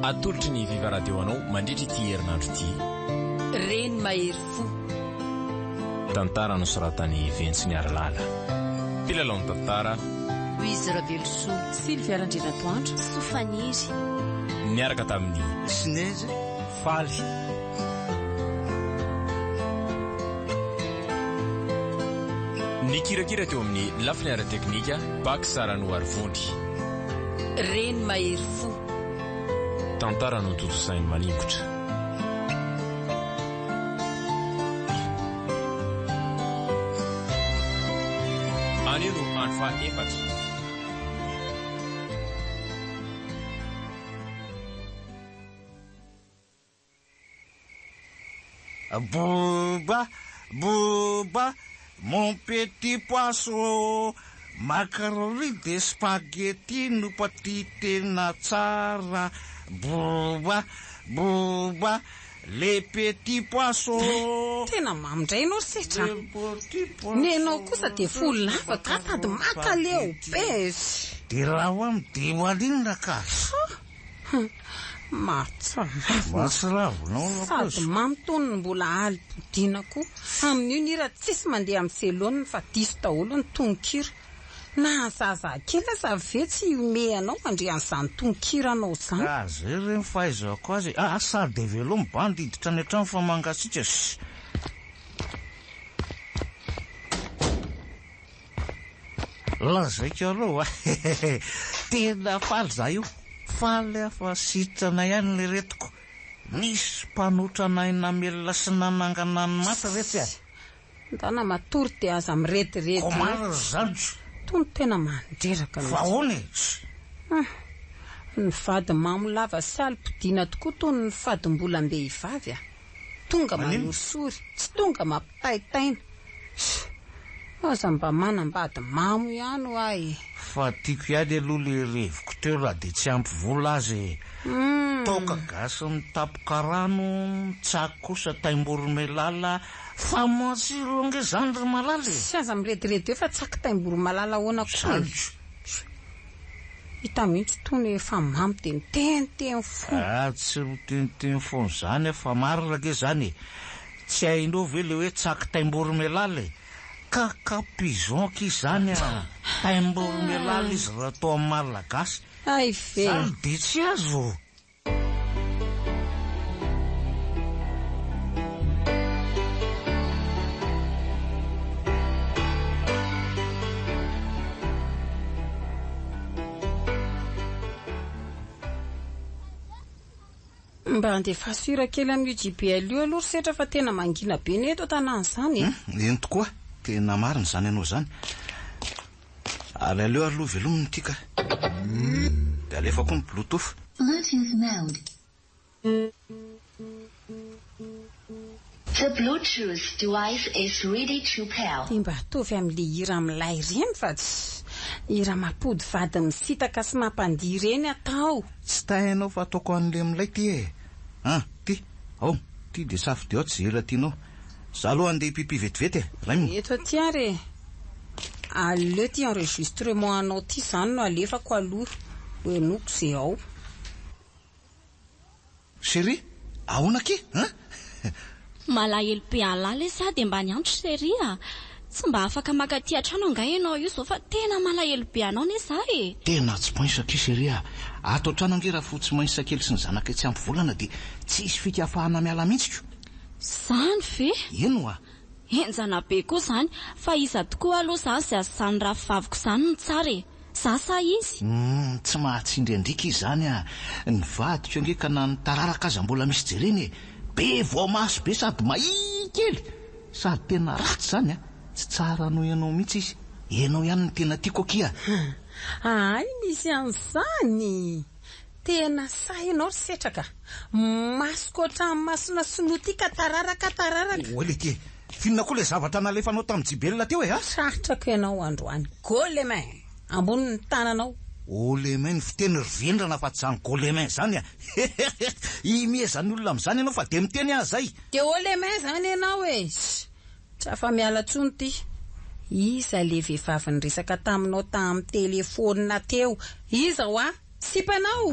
atolotry ny Viva Radio anao mandritra ity herinandro ity. Reny mahery fo. Tantara nosoratany Ventsy Aralala. Mpilalao tantara Louise Ravelso, Sylvia Randrinatoandro, Sofaniry. Niaraka tamin'ny Sineze Faly. Ny kirakira teo amin'ny lafiny ara-teknika Bak Sarano Arvondry. Reny mahery fo. Tantara no toto sainy manimbotra. Anio no andro faha-efatra. Boba, boba, mon petit poisson, macaroni de spaghetti no pati tena tsara. Boba, boba, le petit poisson. Tena mamindray ianao setra. Ny anao kosa dia folo lafaka tady maka leo bezy. De raha ho am de hoalinona ka. Mahatsavonao sady mamotony mbola alibodinako amin'io ny raha tsisy mandeha amin'ny seloniny fa diso daholo ny tononkira na zaza kely aza vetsy ome anao andrean'izany tononkiranao zany. Zay reny fahaizako azy. Sady velo mibandy hiditra any an-trano fa mangasika. Lazaiko aloha tena faly za io. Faly afa sitrana ihany le retiko. Nisy mpanotrana namelona sy nanangana ny mata retsy ahy. Ndana matory dia aza miretirety. Komara zany. Tony tena mandreraka. Fa hoany. Ny vady mamolava sy alibodina tokoa toy ny fadim-bolam-behivavy. Tonga manosory, tsy tonga mampitaitaina. Aza mba manambady mamo ihany ho ahy. Fa tiako ihany aloha le reviko teo raha dia tsy ampy vola azy. Toka gasy mitapoka rano, tsako kosa taimbory-melala, fa matsiro nge zany ry malala. Sy aza miretirety eo fa tsaky taimbory-malala hoana koa. Hita mihitsy tony efa mamy dia miteniteny fo. Tsy miteniteny fo zany fa mararake zany. Tsy hainao ve le hoe tsaky taimbory-melala Kakapizon k'izany taimbory-melala izy raha tao amin'ny malagasy. Ay ve. Zany dia tsy azo. Mba andefa sira kely amin'ny JBL io aloha setra fa tena mangina be ny eto tanàna zany. Eny tokoa, tena marina zany ianao zany. Aleo aloha velominy tika. Dia alefa koa ny Bluetooth. Bluetooth mode. The Bluetooth device is ready to pair. Dia mba atovy amin'le hira milay ireny fa tsy hira mampody vady misitaka sy mampandihy ireny atao. Tsy tahainao fa ataoko an'le milay ty e. Ty, ty dia safidy ao tsy hira tianao. Za aloha andeha pipi vetivety e. Raimina. Eto ty ary. Aleo ty enregistrement anao ty zany no alefako aloha. Hoenoko zay ao. Chérie, ahoana ki? Malahelo be alala sa dia mba niantro Chérie. Tsy mba afaka maka ty atrano anga ianao io zao fa tena malahelo be anao ne za e. Tena tsy maisaka Chérie. Ato atrano ange raha fotsy maisa kely sy ny zanaka tsy ampy volana dia tsisy fikafahana miala mihitsy. Zany ve? Eno a. Enjana be koa zany fa iza tokoa aloha za sy azany ravaviko zany ny tsara e. Za sa izy? Tsy mahatsindry andrika izy zany a. Ny vadiko ange ka na ny tararaka aza mbola misy jereny e. Be voamaso be sady mahia kely. Sady tena ratsy zany a. Tsy tsara no ianao mihitsy izy. Ianao ihany ny tena tiako akia. Ay, misy an'izany. Tena sahinao ry setraka. Masoko ohatran'ny masona sinotika tararaka. Oele ty. Finona koa le zavatra nalefanao tamin'ny jibelona teo e ha? Sarotrako ianao androany. Golemin. Ambony tananao. Golemin ny fiteny rivendrana fa tsy zany Golemin zany a. Imiezany olona amin'izany ianao fa de miteny azay. De Golemin zany ianao e. Tsy afa miala tsony ty. Iza le vehivavy niresaka taminao tamin'ny telefônina teo. Iza ho a? sipanao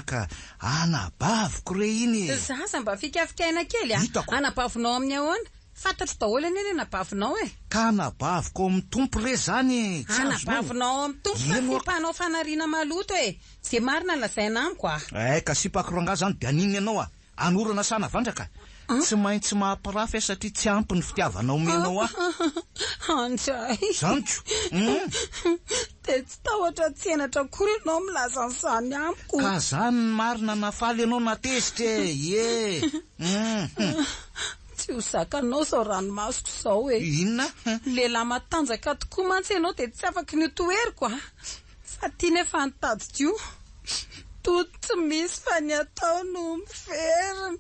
ka anabaviko re iny zaza mba fikafikaina kely anabavinao amin'ny ahoana fantatro daholo any eny anabavinao ka anabaviko amin'ny tompo re zany anabavinao amin'ny tompo fipanao fanariana maloto zay marina lazaina amiko ka sipakoranga zany de aniny ianao anorana sana vandraka tsy maintsy mahampirafy satria tsy ampy ny fitiavanao menao andray zantso de tsy tahotra tsenatra kory ianao milaza nyzany amiko ka zany ny marina nafaly ianao natezitra tsy ho zakanao zao ranomasoko zao inona lehilahy matanjaka tokoa mantsy ianao de tsy afaky ny toeriko fa tia nefa nitady dio to tsy misy fa ny atao no miverina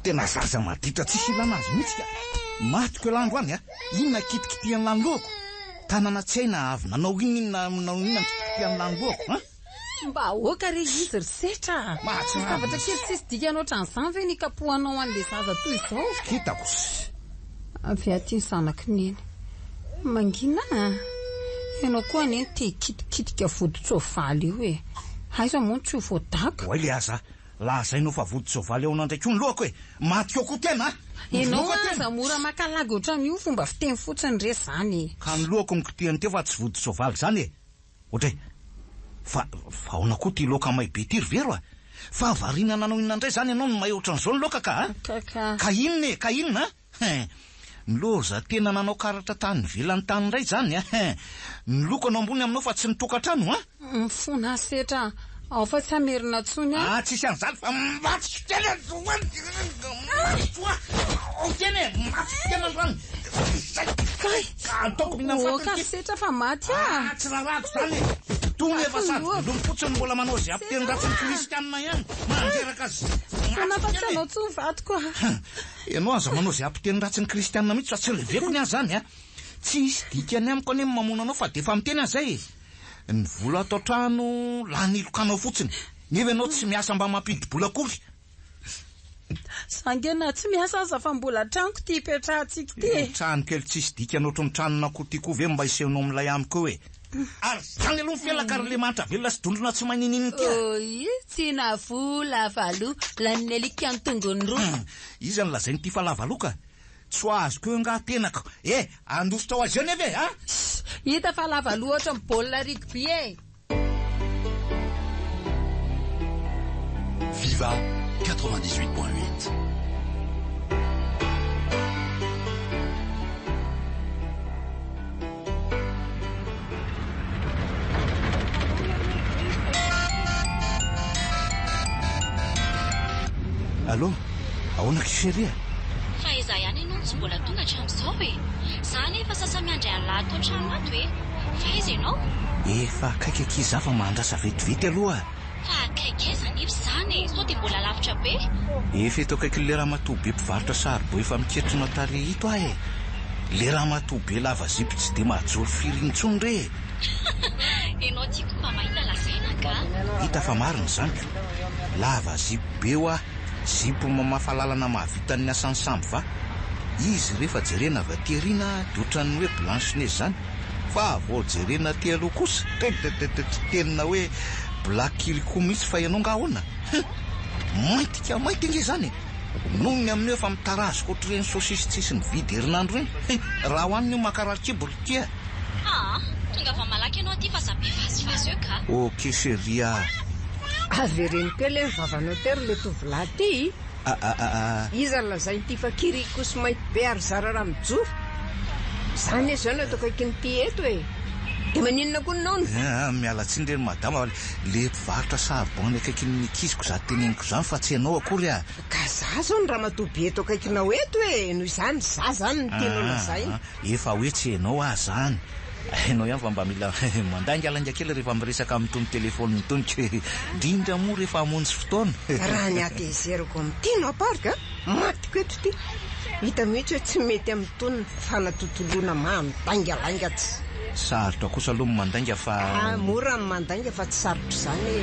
tena zaza maditra tsisy ilana azy mihitsy matiko elandro any inona kitikitiany lanoloako tanana tsy aina avy nanao inona kitikitiany lanoloako mba ahoaka re izy risetra zavatra kely tsisy dikanao tran'izany ve nikapohanao an'le zaza toy izao kitako avy aty zanako neny mangina ianao koa neny te kitikitika voditsoavaly io aiza moa tsy ho voadaka oay le aza lazainao fa voditsoavaly ao nandraiky ny lohako maty oko tena ianao aza mora makalaga ohatran'io fomba fiteny fotsiny re zany ka ny lohako nikitiany teo fa tsy voditsoavaly zany ohatra fa aona koa ty loka may be ty ry vero fa varina nanao inona indray zany ianao no may ohatran'izao ny loka ka inona ny loza tena nanao karatra tany velany tany indray zany ny loko anao ambony aminao fa tsy nitokatrano mifona setra ao fa tsy amerina tsony tsisy an'izany fa maty tena setra fa maty tsy rarako zany tony efa sady lomy fotsiny mbola manao zay ampiteny ratsiny kristianina ihany manjeraka azy nafa tsy anao tsy mivaty koa ianao aza manao zay ampiteny ratsiny kristianina mihitsy fa tsy leveko ny azy zany tsy isy dikany amiko any mamona anao fa de efa miteny an'izay ny vola atao trano lany ilokanao fotsiny nefa ianao tsy miasa mba mampidibola akory zangena tsy miasa aza fa mbola tranoko ty ipetrahantsika ty trano kely tsisy dikany ohatry ny tranona ko ty koa ve mba isehnao milay amiko ary zany aloha fielakary le manitra velona sy dondrona tsy manininy ty tsy na vola valo laniny alika ny tongony roa izy ny lazainy ty fa lavaloka tsy ho azoko eo nga tenako andositra ho azy eo neve hita fa lavaloha ohatra ny baolina rugby Viva 98.8. Allô ahoana kiseria fa iza ihany ianao tsy mbola tonga hatramin'izao zany efa sasamiandray an'lahy tao trano ato fa izy ianao efa akaiky akiza fa mandrasa vetivety aloha fa akaiky zany efa zany sao de mbola lavitra be efa eto akaiky le raha matobe mpivarotra sarobo efa miketrona tare ito le raha matobe lava zipo tsy de mahajolo firintsony re ianao tiako mba mahita lazaina ka hita fa marina zany lava zipo be zipo mamafalalana mahavitan'ny asany samby va izy rehefa jerena avy aty arina de ohatran'ny hoe blanche-neige zany fa vao jerena aty aloha kosa tsy tenina hoe black ilico mihitsy fa ianao nga ahoana mainty inge zany nohony amin'ny efa mitarazoko ohatr'ireny saosisy tsisy ny vidy herinandro reny raha hoaniny io makararikibolo tia tonga fa malaky ianao aty fa zabe vazivazy eo ka ok chéria avy reny koa le mivavanao tery le tovolahy ty iza lazainy ty fa kiriko sy mainty be ary zara raha mijoro zany zao no atao kaiky ny ty eto de maninona koa nao miala tsiny reny madama le mpivarotra saribon akaiky ny nikiziko za teneniko zany fa tsy ianao akory ka za zao ny raha matobe eto akaikinao eto noho izany za zany ny tenao lazainy efa hoe tsy ianao zany ianao ihany fa mba mila mandangalanga kely rehefa miresaka amin'itony telefôny tonika indrindra moa rehefa hamonjy fotoana raha ny atezerako amin'ity no aparika matiko eto ty hita mihitsy hoe tsy mety amin'itony fanatotoloana mahamitangalaingatsy sarotra kosa aloha mandainga fa mora ny mandainga fa tsy sarotra izany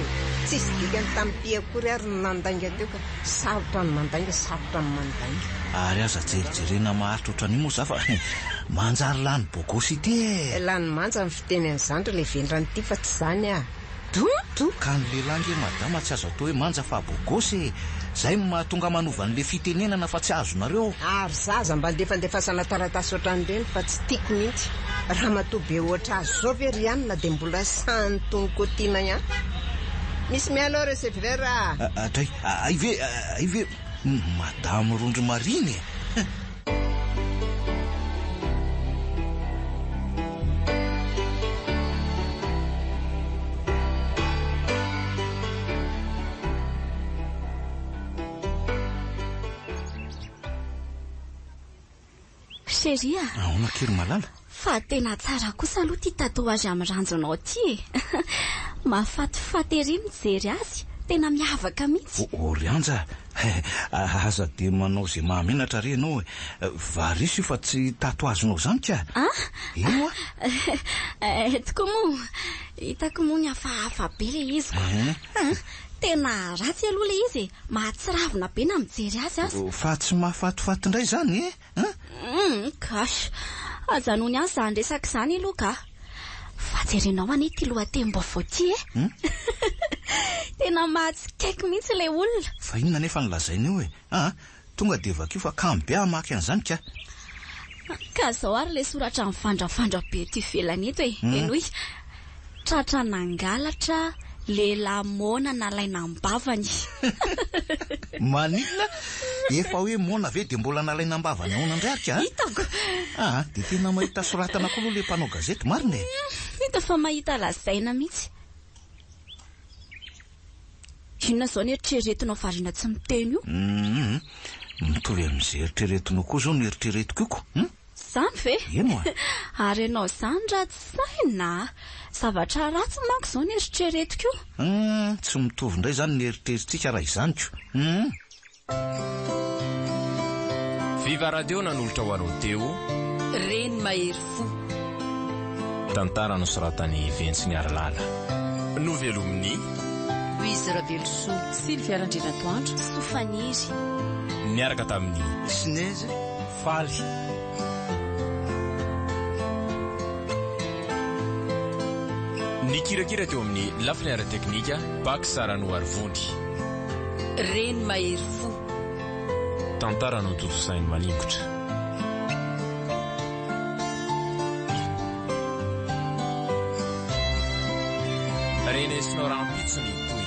tsisy dikany tamin'ny piakory ary ny mandainga teo ka sarotra ny mandainga sarotra ny mandainga ary aza jerijerena maharitra ohatran'io moa za fa manjary lany bogosy ity lany manja ny fiteny an'izany re le vendranyity fa tsy izany do ka ny lehilahy nge madama tsy azo atao hoe manja fa bogosy zay mahatonga manovan'le fitenenana fa tsy azonareo ary zaza mba ndefandefasana taratasy ohatran'ireny fa tsy tiako mihitsy raha matobe ohatra azo zao ve ry anina dia mbola sany tongokotiana ihany misy mialo recevera atray ive madame rondry mariny Chérie, ahona kely malala fa tena tsara kosa aloha ty tatouage amin'ny ranjonao ty mahafatifaty ery mijery azy tena miavaka mihitsy Rianja aza dia manao izay mahamenatra re ianao varisy fa tsy tatouagenao zany ka ino etiko moa hitako moa ny hafahafa be le izy tena ratsy aloha le izy mahatsiravina be na mijery azy fa tsy mahafatifaty indray zany gosh aza noho ny azy zany resaka izany aloha ka fa jerenao anie ty lohatenim-baovao ty tena mahatsikaiky mihitsy le olona fa inona nefa nilazaina eo tonga dia vakio fa kambe amaky an'izany ka zao ary le soratra mivandravandra be ty ivelany eto eno hoe tratra nangalatra lehilahy mona nalaina ambavany manila efa hoe mona ve dia mbola nalaina ambavany ahoana indray arika hitako dia tena mahita soratana koa aloha le mpanao gazety marina hita fa mahita lazaina mihitsy inona zao ny eritreretinao variana tsy miteny io mitovy amin'izay eritreretinao koa zao ny eritreretiko zany ve eno ary ianao zany ratsy saina zavatra ratsy manko zao ny eritreretiko tsy mitovy indray zany ny eritreretintsika raha izanyko Viva Radio nanolotra ho anao teo Reny Mahery Fo tantara nosoratany Ventsy Arlala novelomin'ny Louise Ravelsoa Sylvia Randrinatoandro Sofaniry niaraka tamin'ny Sinèse Faly ny kirakira teo amin'ny lafiny ara-teknika Bak Sarano Arvondy Reny Mahery Fo tantara no toto sainy maningotra renesinao rampitsony toy